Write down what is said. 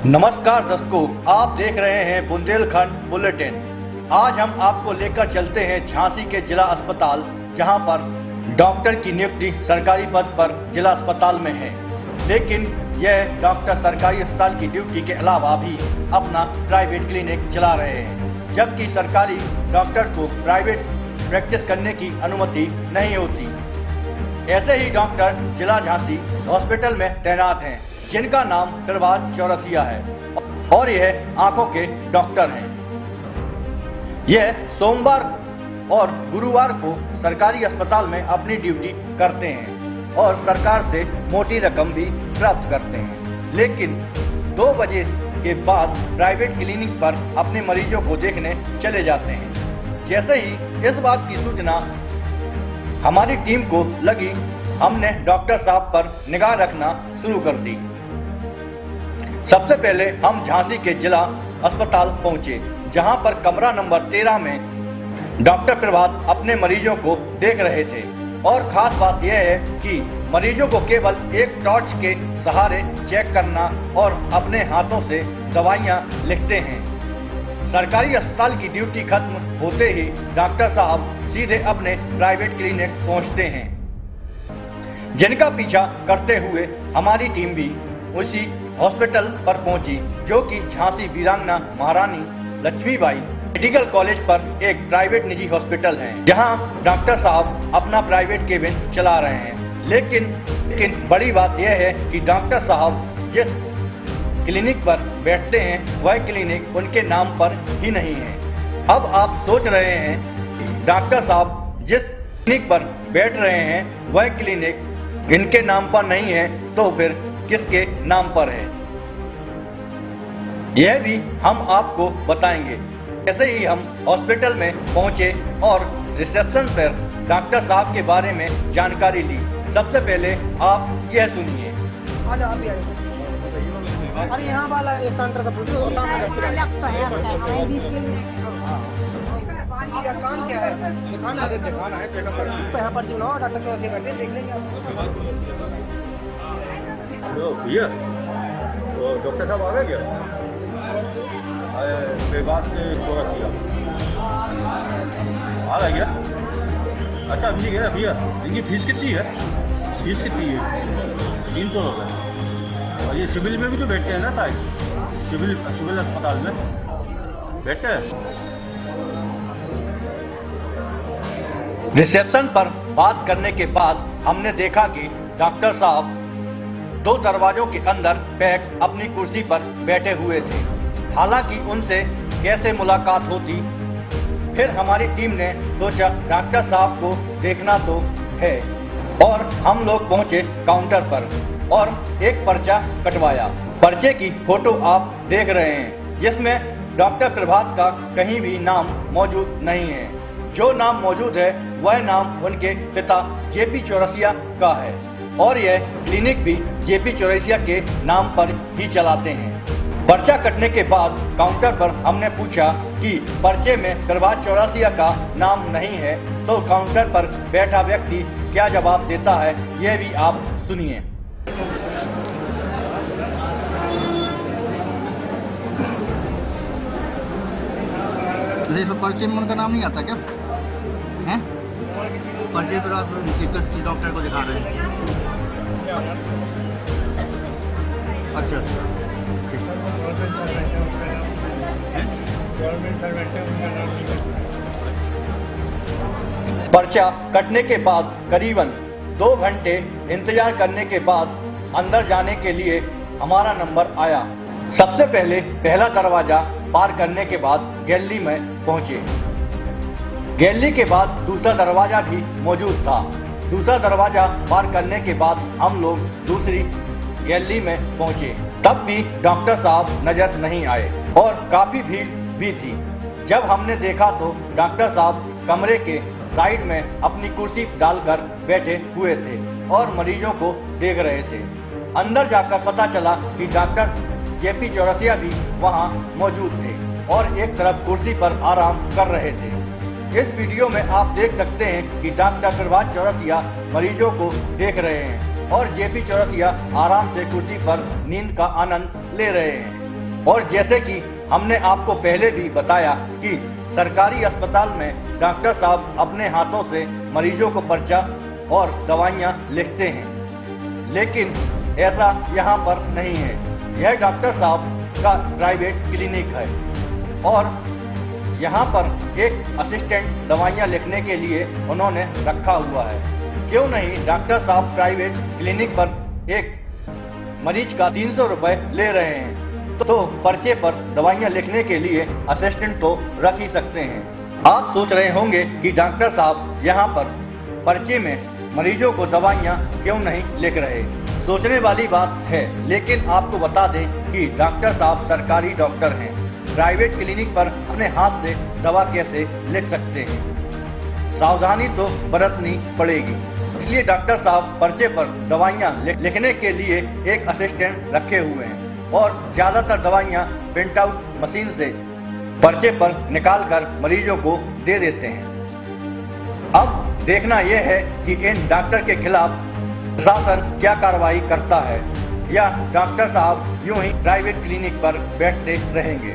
नमस्कार दर्शकों, आप देख रहे हैं बुंदेलखंड बुलेटिन। आज हम आपको लेकर चलते हैं झांसी के जिला अस्पताल, जहां पर डॉक्टर की नियुक्ति सरकारी पद पर जिला अस्पताल में है। लेकिन यह डॉक्टर सरकारी अस्पताल की ड्यूटी के अलावा भी अपना प्राइवेट क्लिनिक चला रहे हैं, जबकि सरकारी डॉक्टर को प्राइवेट प्रैक्टिस करने की अनुमति नहीं होती। ऐसे ही डॉक्टर जिला झांसी हॉस्पिटल में तैनात हैं, जिनका नाम प्रभात चौरसिया है और यह आंखों के डॉक्टर हैं। यह सोमवार और गुरुवार को सरकारी अस्पताल में अपनी ड्यूटी करते हैं और सरकार से मोटी रकम भी प्राप्त करते हैं। लेकिन 2 बजे के बाद प्राइवेट क्लिनिक पर अपने मरीजों को देखने चले जाते हैं। जैसे ही इस बात की सूचना हमारी टीम को लगी, हमने डॉक्टर साहब पर निगाह रखना शुरू कर दी। सबसे पहले हम झांसी के जिला अस्पताल पहुंचे, जहां पर कमरा नंबर 13 में डॉक्टर प्रभात अपने मरीजों को देख रहे थे। और खास बात यह है कि मरीजों को केवल एक टॉर्च के सहारे चेक करना और अपने हाथों से दवाइयां लिखते हैं। सरकारी अस्पताल की ड्यूटी खत्म होते ही डॉक्टर साहब सीधे अपने प्राइवेट क्लिनिक पहुंचते हैं, जिनका पीछा करते हुए हमारी टीम भी उसी हॉस्पिटल पर पहुंची, जो कि झांसी वीरांगना महारानी लक्ष्मीबाई मेडिकल कॉलेज पर एक प्राइवेट निजी हॉस्पिटल है, जहां डॉक्टर साहब अपना प्राइवेट केबिन चला रहे हैं। लेकिन बड़ी बात यह है कि डॉक्टर साहब जिस क्लिनिक पर बैठते हैं वह क्लिनिक उनके नाम पर ही नहीं है। अब आप सोच रहे हैं कि डॉक्टर साहब जिस क्लिनिक पर बैठ रहे हैं वह क्लिनिक इनके नाम पर नहीं है, तो फिर किसके नाम पर है, यह भी हम आपको बताएंगे। जैसे ही हम हॉस्पिटल में पहुंचे और रिसेप्शन पर डॉक्टर साहब के बारे में जानकारी ली। सबसे पहले आप यह सुनिए। अरे यहाँ वाला एक काउंटर से पूछो, वो सामने रखते हैं। ये काम क्या है? दिखाना है, चेकअप करना है। पर्ची बनाओ, डॉक्टर चौरसिया करते हैं, देख लेंगे आप। भैया, तो डॉक्टर साहब आ गए क्या? प्रभात चौरसिया आ गया क्या? अच्छा अभी गया भैया। इनकी फीस कितनी है? फीस कितनी है? 300 रुपये। और ये सिविल में भी तो बैठते हैं ना शायद, सिविल अस्पताल में बैठते हैं। रिसेप्शन पर बात करने के बाद हमने देखा कि डॉक्टर साहब 2 दरवाजों के अंदर पैक अपनी कुर्सी पर बैठे हुए थे। हालांकि उनसे कैसे मुलाकात होती। फिर हमारी टीम ने सोचा डॉक्टर साहब को देखना तो है, और हम लोग पहुंचे काउंटर पर और एक पर्चा कटवाया। पर्चे की फोटो आप देख रहे हैं, जिसमें डॉक्टर प्रभात का कहीं भी नाम मौजूद नहीं है। जो नाम मौजूद है वह नाम उनके पिता जेपी चौरसिया का है, और यह क्लिनिक भी जेपी चौरसिया के नाम पर ही चलाते हैं। पर्चा कटने के बाद काउंटर पर हमने पूछा कि पर्चे में प्रभात चौरसिया का नाम नहीं है, तो काउंटर पर बैठा व्यक्ति क्या जवाब देता है, यह भी आप सुनिए। पर्चे में उनका नाम नहीं आता क्या? हैं? पर्चे पर आप डॉक्टर को दिखा रहे हैं। अच्छा ठीक। पर्चा कटने के बाद करीबन 2 घंटे इंतजार करने के बाद अंदर जाने के लिए हमारा नंबर आया। सबसे पहले पहला दरवाजा पार करने के बाद गैलरी में पहुंचे। गैलरी के बाद दूसरा दरवाजा भी मौजूद था। दूसरा दरवाजा पार करने के बाद हम लोग दूसरी गैलरी में पहुंचे। तब भी डॉक्टर साहब नजर नहीं आए और काफी भीड़ भी थी। जब हमने देखा तो डॉक्टर साहब कमरे के साइड में अपनी कुर्सी डालकर बैठे हुए थे और मरीजों को देख रहे थे। अंदर जाकर पता चला कि डॉक्टर जेपी चौरसिया भी वहां मौजूद थे और एक तरफ कुर्सी पर आराम कर रहे थे। इस वीडियो में आप देख सकते हैं कि डॉक्टर प्रभात चौरसिया मरीजों को देख रहे हैं और जेपी चौरसिया आराम से कुर्सी पर नींद का आनंद ले रहे हैं। और जैसे कि हमने आपको पहले भी बताया कि सरकारी अस्पताल में डॉक्टर साहब अपने हाथों से मरीजों को पर्चा और दवाइयाँ लिखते हैं, लेकिन ऐसा यहाँ पर नहीं है। यह डॉक्टर साहब का प्राइवेट क्लिनिक है और यहाँ पर एक असिस्टेंट दवाइयाँ लिखने के लिए उन्होंने रखा हुआ है। क्यों नहीं डॉक्टर साहब प्राइवेट क्लिनिक पर एक मरीज का 300 रुपये ले रहे हैं, तो पर्चे पर दवाइयाँ लिखने के लिए असिस्टेंट तो रख ही सकते हैं। आप सोच रहे होंगे कि डॉक्टर साहब यहाँ पर पर्चे में मरीजों को दवाइयाँ क्यों नहीं लिख रहे। सोचने वाली बात है, लेकिन आपको बता दें कि डॉक्टर साहब सरकारी डॉक्टर हैं। प्राइवेट क्लिनिक पर अपने हाथ से दवा कैसे लिख सकते हैं। सावधानी तो बरतनी पड़ेगी, इसलिए डॉक्टर साहब पर्चे पर दवाइयाँ लिखने के लिए एक असिस्टेंट रखे हुए हैं और ज़्यादातर दवाइयाँ प्रिंट आउट मशीन से पर्चे पर निकालकर मरीजों को दे देते हैं। अब देखना यह है कि इन डॉक्टर के खिलाफ प्रशासन क्या कार्रवाई करता है या डॉक्टर साहब यूं ही प्राइवेट क्लिनिक पर बैठते रहेंगे।